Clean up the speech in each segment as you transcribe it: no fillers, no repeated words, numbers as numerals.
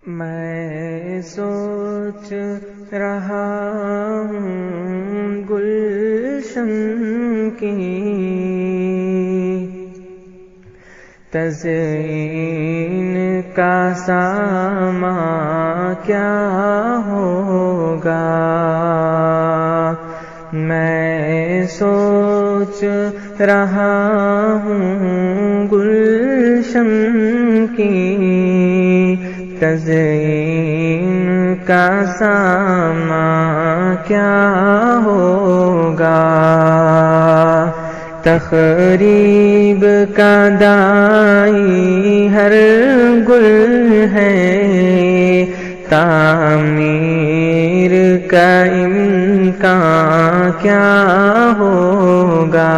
میں سوچ رہا ہوں گلشن کی تزئین کا ساما کیا ہوگا. میں سوچ رہا ہوں گلشن کی تزئین کا ساما کیا ہوگا. تقریب کا دائی ہر گل ہے، تعمیر کا امکان کیا ہوگا.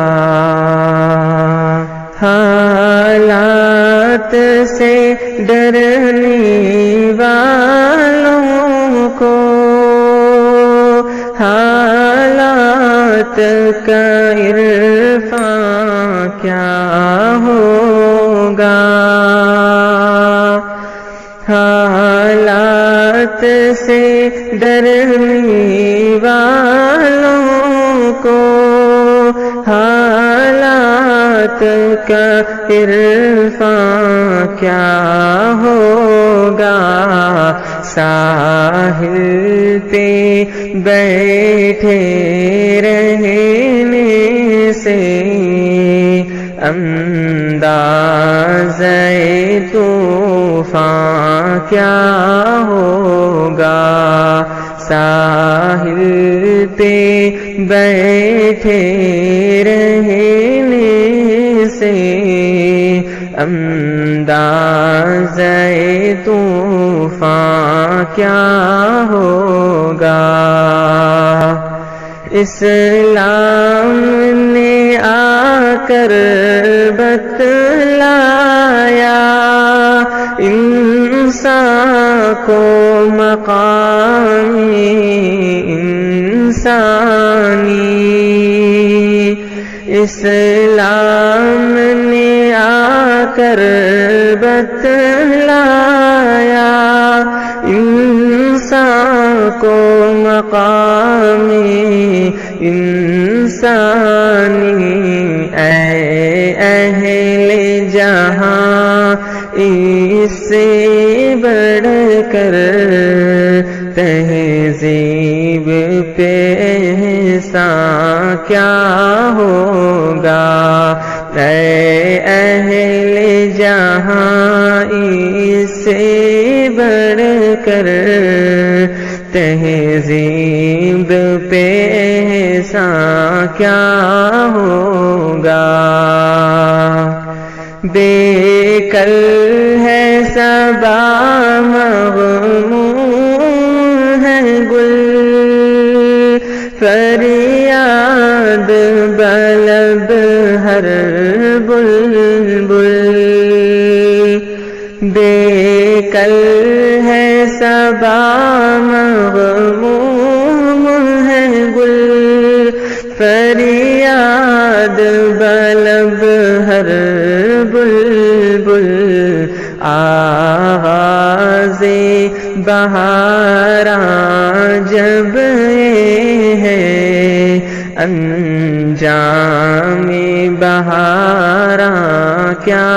حالات سے ڈرنے والوں کو حالات کا عرفان کیا ہوگا. حالات سے ڈرنے والوں کو حالات کا عرفان کیا ہوگا. ساحل پہ بیٹھے رہنے سے اندازے طوفان کیا ہوگا. ساحل پہ بیٹھے رہنے سے اندازے طوفان کیا ہوگا. اسلام نے آ کر بتلایا انسان کو مقام انسانی. اسلام نے آ کر بتلایا انسان کو مقام انسانی. اے اہل جہاں اس سے بڑھ کر تہذیب پہ احسان کیا ہوگا. اے اہل جہاں اس سے بڑھ کر تہذیب پہ احسان کیا ہوگا. بے کل ہے صبا مغموم ہے گل، فریاد بلب ہر بلبل. بے کل ہے صبا مغموم ہے گل، فریاد بلب ہر بلبل. آغاز بہاراں جب یہ ہے انجام بہاراں کیا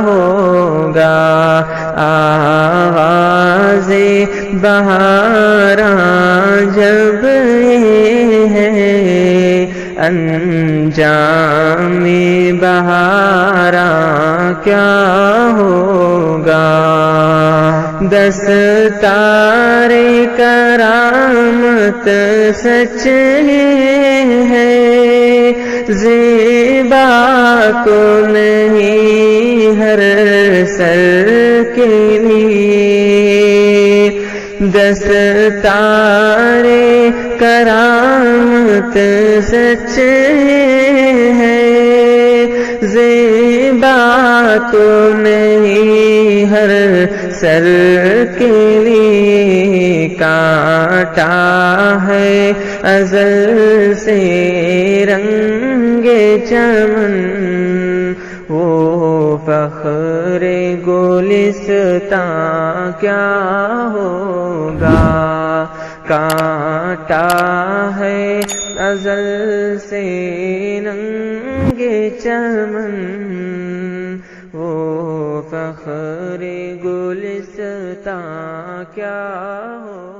ہوگا. آغاز بہاراں جب یہ ہے انجام بہاراں کیا ہوگا. دستار کرامت سچ ہے، زیبا تو نہیں ہر سر کے لیے. دستار کرامت سچ ہے، زیبا تو نہیں ہر سر کے لیے. کانٹا ہے ازل سے رنگ چمن وہ فخر گلستاں کیا ہوگا، کانٹا ہے ازل سے ننگے چمن، وہ فخر گلستاں کیا ہوگا۔